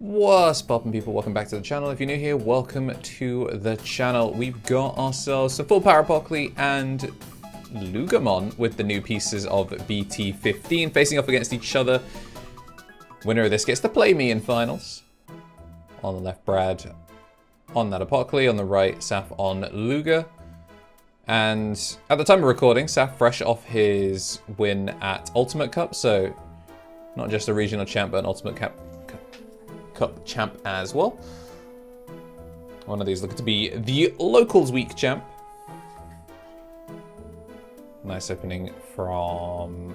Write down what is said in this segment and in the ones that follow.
What's poppin' people, welcome back to the channel. If you're new here, welcome to the channel. We've got ourselves some full power Apocalymon and Fenriloogamon with the new pieces of BT15 facing off against each other. Winner of this gets to play me in finals. On the left, Brad on that Apocalymon, on the right, Saf on Luga. And at the time of recording, Saf fresh off his win at Ultimate Cup, so not just a regional champ, but an Ultimate Cup champ as well. One of these looking to be the Locals Week champ. Nice opening from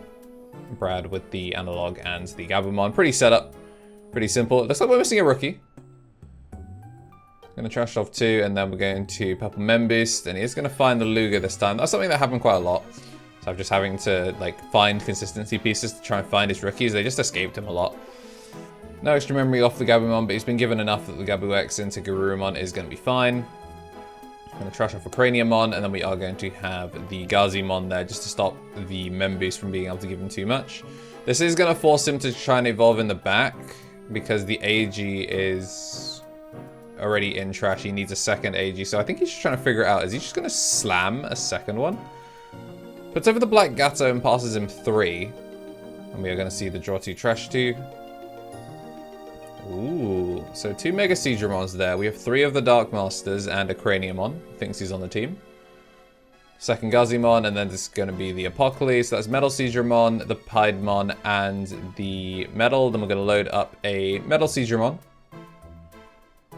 Brad with the analog and the gaogamon. Pretty setup, pretty simple. It looks like we're missing a rookie. Gonna trash off two, and then we're going to purple memboost, and he's gonna find the Luga this time. That's something that happened quite a lot. So I'm just having to like find consistency pieces to try and find his rookies. They just escaped him a lot. No extra memory off the gaogamon, but he's been given enough that the Gabu X into Garurumon is going to be fine. I'm going to trash off a Craniamon, and then we are going to have the Gazimon there just to stop the Memboost from being able to give him too much. This is going to force him to try and evolve in the back, because the AG is already in trash. He needs a second AG, so I think he's just trying to figure it out. Is he just going to slam a second one? Puts over the Black Gato and passes him 3. And we are going to see the draw 2 trash 2. Ooh, so 2 Mega Seadramons there. We have 3 of the Dark Masters and a Craniamon. Thinks he's on the team. Second Gazimon, and then this is going to be the Apocalymon. So that's Metal Seadramon, the Piedmon, and the Metal. Then we're going to load up a Metal Seadramon.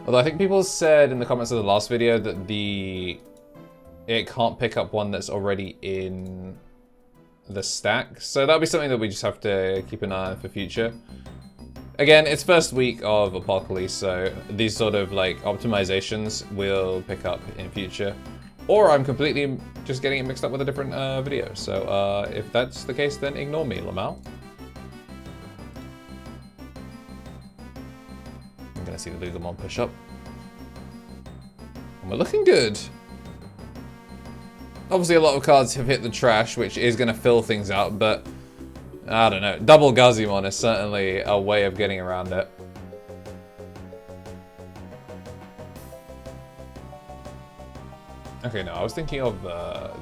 Although I think people said in the comments of the last video that it can't pick up one that's already in the stack. So that'll be something that we just have to keep an eye on for future. Again, it's first week of Apocalymon, so these sort of like optimizations will pick up in future. Or I'm completely just getting it mixed up with a different video. So if that's the case, then ignore me, Lamal. I'm gonna see the Lugamon push up. And we're looking good. Obviously a lot of cards have hit the trash, which is gonna fill things out, but I don't know. Double Gazimon is certainly a way of getting around it. Okay, no, I was thinking of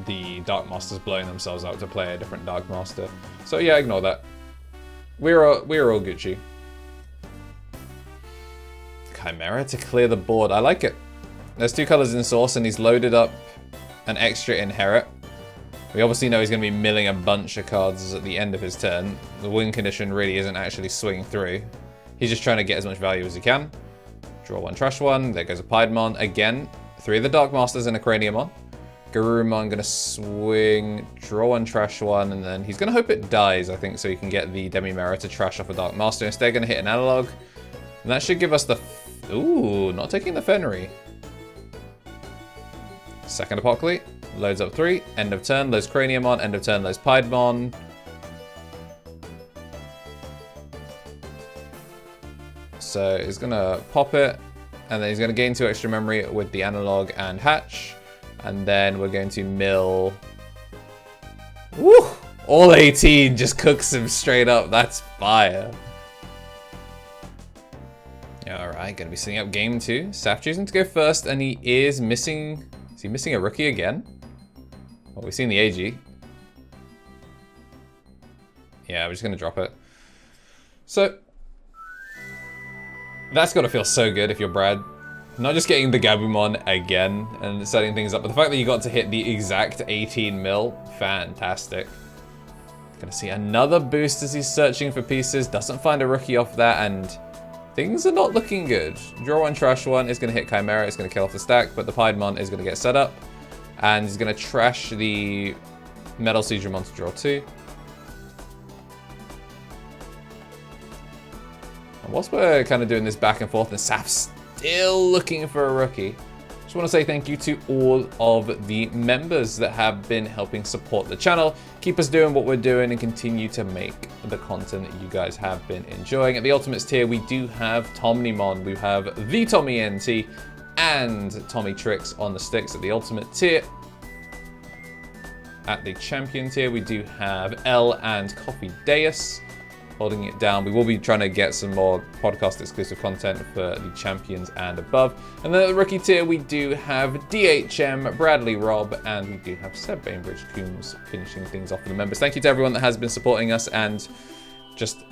the Dark Masters blowing themselves out to play a different Dark Master. So yeah, ignore that. We're all Gucci. Chimera to clear the board. I like it. There's 2 colors in source, and he's loaded up an extra Inherit. We obviously know he's going to be milling a bunch of cards at the end of his turn. The win condition really isn't actually swinging through. He's just trying to get as much value as he can. Draw 1, trash 1. There goes a Piedmon. Again, 3 of the Dark Masters and a Craniamon. Garurumon going to swing, draw 1, trash 1, and then he's going to hope it dies, I think, so he can get the Demi-Mirror to trash off a Dark Master. Instead, going to hit an analog. And that should give us the... Ooh, not taking the Fenry. Second Apocalymon. Loads up 3, end of turn, loads Craniamon, end of turn, loads Piedmon. So he's gonna pop it, and then he's gonna gain 2 extra memory with the analog and hatch. And then we're going to mill. Woo! All 18 just cooks him straight up. That's fire. Alright, gonna be setting up game 2. Saf choosing to go first, and he is missing. Is he missing a rookie again? Well, we've seen the AG. Yeah, we're just going to drop it. So, that's got to feel so good if you're Brad. Not just getting the Gabumon again and setting things up, but the fact that you got to hit the exact 18 mil, fantastic. Going to see another boost as he's searching for pieces. Doesn't find a rookie off that, and things are not looking good. Draw 1, trash 1 is going to hit Chimera. It's going to kill off the stack, but the Piedmon is going to get set up. And he's going to trash the Metal Seadramon to draw 2. And whilst we're kind of doing this back and forth, and Saf's still looking for a rookie, just want to say thank you to all of the members that have been helping support the channel. Keep us doing what we're doing and continue to make the content that you guys have been enjoying. At the Ultimates tier, we do have Tomnymon, we have the Tommy NT, and Tommy Tricks on the sticks at the Ultimate tier. At the Champion tier, we do have L and Coffee Deus. holding it down. We will be trying to get some more podcast exclusive content for the champions and above. And then at the rookie tier, we do have DHM, Bradley Robb, and we do have Seb Bainbridge Coombs finishing things off for the members. Thank you to everyone that has been supporting us and just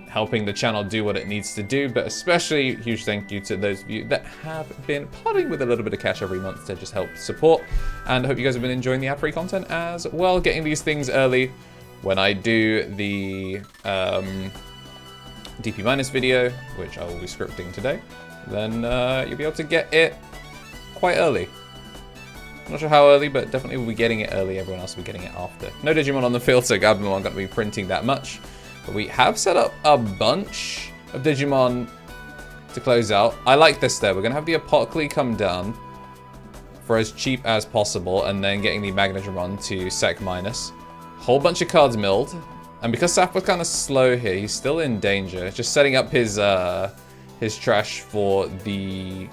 helping the channel do what it needs to do, but especially huge thank you to those of you that have been parting with a little bit of cash every month to just help support. And I hope you guys have been enjoying the ad-free content as well, getting these things early. When I do the DP minus video, which I will be scripting today, then you'll be able to get it quite early. I'm not sure how early, but definitely we'll be getting it early. Everyone else will be getting it after. No Digimon on the field, so gaogamon aren't going to be printing that much. But we have set up a bunch of Digimon to close out. I like this though. We're going to have the Apocalymon come down for as cheap as possible, and then getting the Magnadramon to sec minus. Whole bunch of cards milled. And because Saf was kind of slow here, he's still in danger. Just setting up his trash for the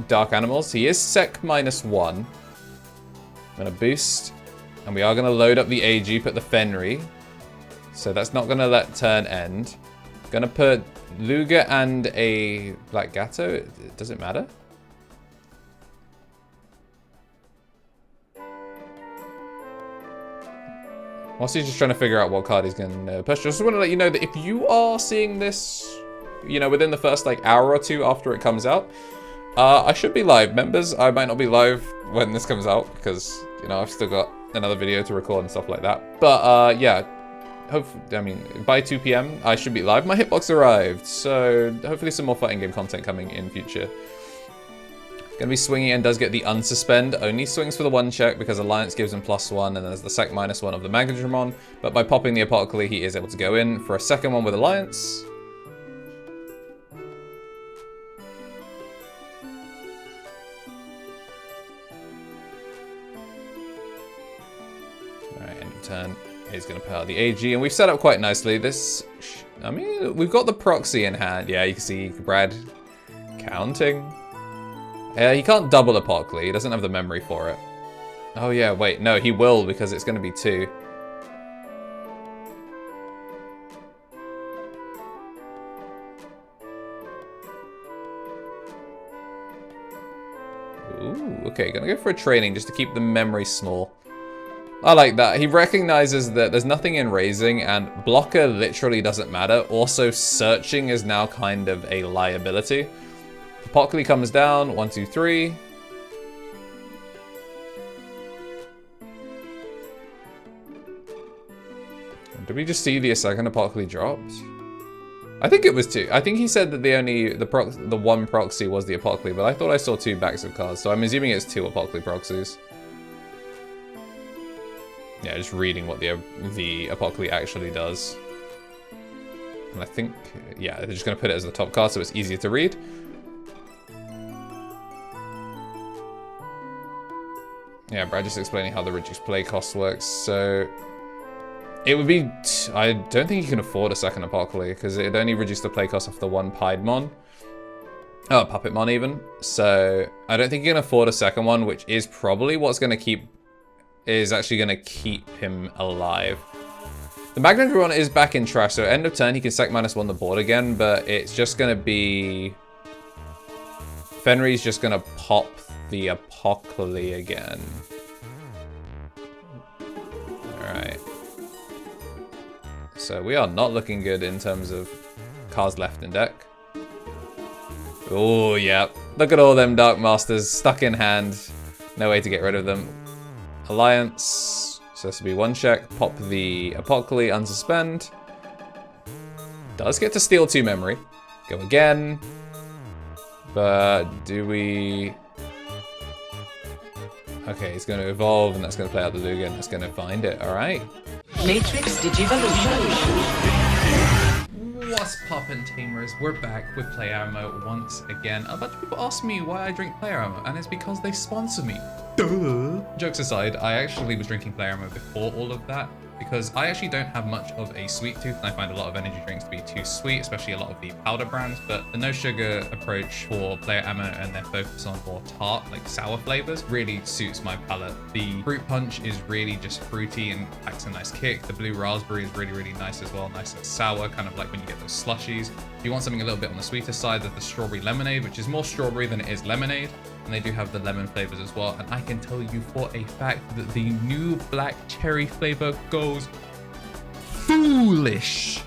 Dark Animals. He is sec -1. I'm going to boost. And we are going to load up the AG, put the Fenry. So that's not going to let turn end. Going to put Luga and a Black Gato. Does it matter? Whilst he's just trying to figure out what card he's going to push, just want to let you know that if you are seeing this, you know, within the first like hour or two after it comes out, I should be live. Members, I might not be live when this comes out because, you know, I've still got another video to record and stuff like that. But yeah. Hopefully, I mean, by 2 PM, I should be live. My hitbox arrived, so hopefully some more fighting game content coming in future. Gonna be swinging and does get the unsuspend. Only swings for the 1 check because Alliance gives him +1, and then there's the sec -1 of the Magnadramon. But by popping the Apocalymon, he is able to go in for a second one with Alliance. Alright, end of turn. He's going to put out the AG, and we've set up quite nicely. This, I mean, we've got the proxy in hand. Yeah, you can see Brad counting. He can't double Apocalymon. He doesn't have the memory for it. Oh yeah, wait, no, he will because it's going to be 2. Ooh, okay, gonna go for a training just to keep the memory small. I like that. He recognizes that there's nothing in raising, and blocker literally doesn't matter. Also, searching is now kind of a liability. Apocalymon comes down. 1, 2, 3. Did we just see the second Apocalymon dropped? I think it was 2. I think he said that the one proxy was the Apocalymon, but I thought I saw 2 backs of cards, so I'm assuming it's 2 Apocalymon proxies. Yeah, just reading what the Apocalymon actually does. And I think, yeah, they're just going to put it as the top card so it's easier to read. Yeah, Brad just explaining how the reduced play cost works. So it would be, I don't think you can afford a second Apocalymon because it'd only reduce the play cost off the 1 Piedmon. Oh, Puppetmon even. So I don't think you can afford a second one, which is probably what's going to keep him alive. The Magnadramon is back in trash, so end of turn he can sec -1 the board again, but it's just gonna be... Fenry's just gonna pop the Apocalymon again. Alright. So we are not looking good in terms of cards left in deck. Oh, yeah. Look at all them Dark Masters stuck in hand. No way to get rid of them. Alliance, so this will be 1 check, pop the Apocalymon, unsuspend. Does get to steal 2 memory. Go again. But do we... Okay, he's going to evolve, and that's going to play out the Luga, and that's going to find it, alright. Matrix Digivolution. What's poppin', Tamers? We're back with Play Armour once again. A bunch of people ask me why I drink Play Armour, and it's because they sponsor me. Duh. Jokes aside, I actually was drinking Play Armour before all of that. because I actually don't have much of a sweet tooth, and I find a lot of energy drinks to be too sweet, especially a lot of the powder brands. But the no sugar approach for player ammo and their focus on more tart, like sour flavors, really suits my palate. The fruit punch is really just fruity and packs a nice kick. The blue raspberry is really, really nice as well, nice and sour, kind of like when you get those slushies. If you want something a little bit on the sweeter side, there's the strawberry lemonade, which is more strawberry than it is lemonade. And they do have the lemon flavors as well. And I can tell you for a fact that the new black cherry flavor goes foolish.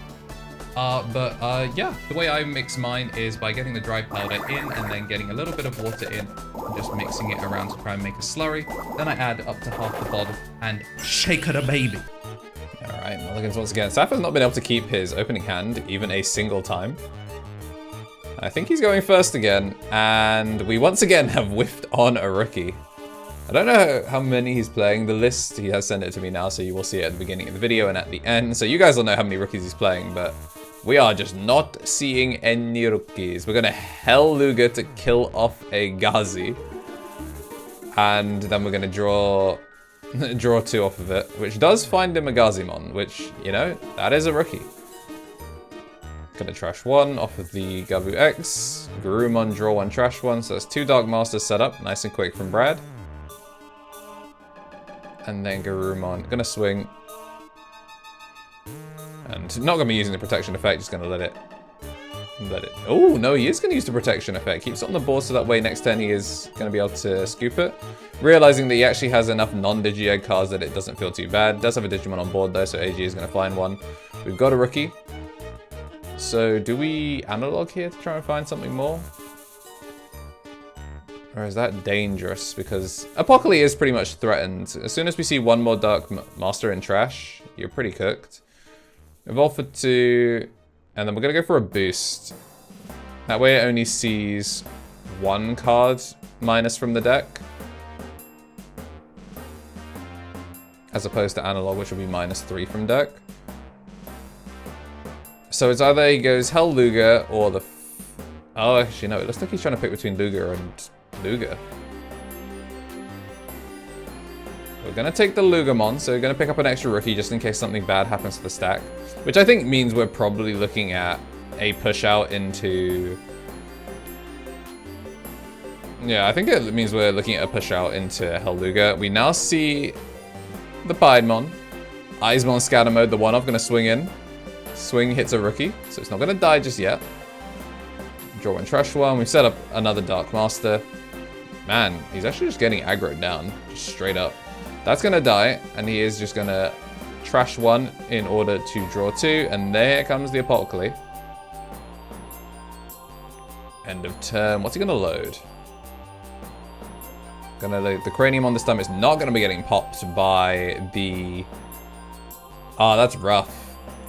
Yeah, the way I mix mine is by getting the dry powder in and then getting a little bit of water in and just mixing it around to try and make a slurry. Then I add up to half the bottle and shake it a baby. All right, Mulligans once again. Saf has not been able to keep his opening hand even a single time. I think he's going first again, and we once again have whiffed on a rookie. I don't know how many he's playing. The list, he has sent it to me now, so you will see it at the beginning of the video and at the end. So you guys will know how many rookies he's playing, but we are just not seeing any rookies. We're going to Hell-Luga to kill off a Gazi. And then we're going to draw 2 off of it, which does find him a Gazimon, which, you know, that is a rookie. Gonna trash 1 off of the Gabu X. Garurumon, draw 1, trash 1. So that's 2 Dark Masters set up. Nice and quick from Brad. And then Garurumon. Gonna swing. And not gonna be using the protection effect, just gonna let it. Oh, no, he is gonna use the protection effect. Keeps it on the board so that way next turn he is gonna be able to scoop it. Realizing that he actually has enough non-Digi-Egg cards that it doesn't feel too bad. Does have a Digimon on board though, so AG is gonna find one. We've got a rookie. So do we analog here to try and find something more? Or is that dangerous? Because Apocalymon is pretty much threatened. As soon as we see one more Dark Master in trash, you're pretty cooked. Evolve for 2, and then we're going to go for a boost. That way it only sees 1 card minus from the deck. As opposed to analog, which will be -3 from deck. So it's either he goes Hell-Luga or the... Oh, actually, no. It looks like he's trying to pick between Luga and Luga. We're going to take the Lugamon, so we're going to pick up an extra rookie just in case something bad happens to the stack. Which I think means we're probably looking at a push out into... Yeah, I think it means we're looking at a push out into Hell-Luga. We now see the Piedmon. Eismon scatter mode, the 1-off, going to swing in. Swing hits a rookie, so it's not going to die just yet. Draw 1, trash 1. We've set up another Dark Master. Man, he's actually just getting aggroed down, just straight up. That's going to die, and he is just going to trash 1 in order to draw 2, and there comes the Apocalymon. End of turn. What's he going to load? Gonna load the Cranium on this time. It's not going to be getting popped by the... Oh, that's rough.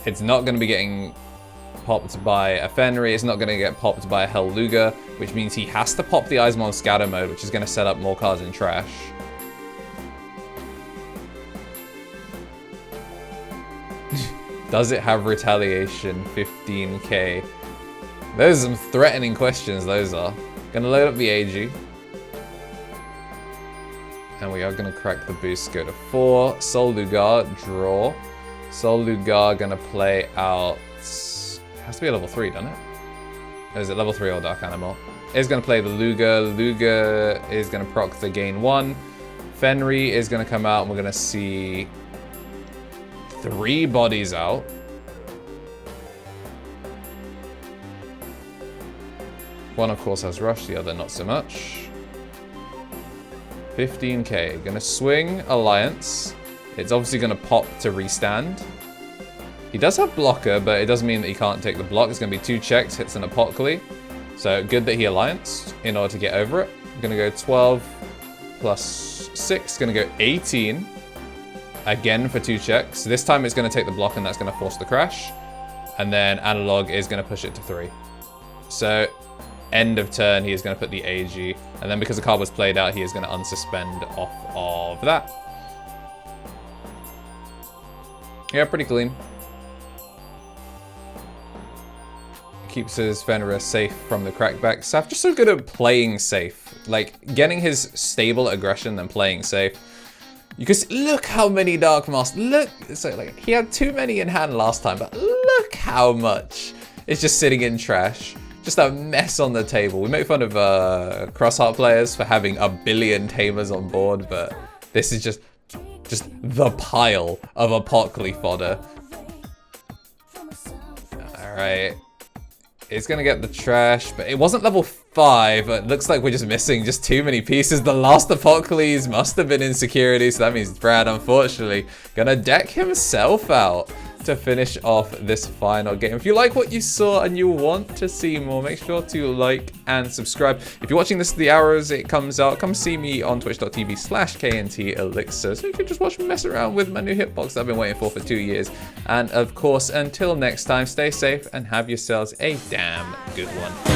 It's not going to be getting popped by a Fenry. It's not going to get popped by a Hell-Luga, which means he has to pop the Eismon scatter mode, which is going to set up more cards in trash. Does it have retaliation? 15k. Those are some threatening questions, those are. Gonna load up the AG. And we are gonna crack the boost, go to 4. Sol-Lugar, draw. Sol-Lugar gonna play out... It has to be a level 3, doesn't it? Or is it level 3 or Dark Animal? It's gonna play the Luga. Luga is gonna proc the gain 1. Fenry is gonna come out and we're gonna see 3 bodies out. One of course has rush, the other not so much. 15k, gonna swing Alliance. It's obviously gonna pop to restand. He does have blocker, but it doesn't mean that he can't take the block. It's gonna be 2 checks, hits an Apocalymon. So good that he Allianced in order to get over it. I'm gonna go 12 plus 6, gonna go 18. Again for 2 checks. This time it's gonna take the block and that's gonna force the crash. And then Analog is gonna push it to 3. So end of turn, he is gonna put the AG. And then because the card was played out, he is gonna unsuspend off of that. Yeah, pretty clean. Keeps his Fenrir safe from the crackback. Saf just so good at playing safe. Like, getting his stable aggression and playing safe. You can see, look how many Dark Masters. Look, so like he had too many in hand last time, but look how much is just sitting in trash. Just a mess on the table. We make fun of Crossheart players for having a billion tamers on board, but this is just the pile of Apocalymon fodder. Alright. It's gonna get the trash, but it wasn't level 5. It looks like we're just missing just too many pieces. The last Apocalymon must have been in security, so that means Brad, unfortunately, gonna deck himself out to finish off this final game. If you like what you saw and you want to see more, make sure to like and subscribe. If you're watching this the hours it comes out, come see me on twitch.tv/KnTElixar so you can just watch me mess around with my new hitbox that I've been waiting for 2 years. And of course, until next time, stay safe and have yourselves a damn good one.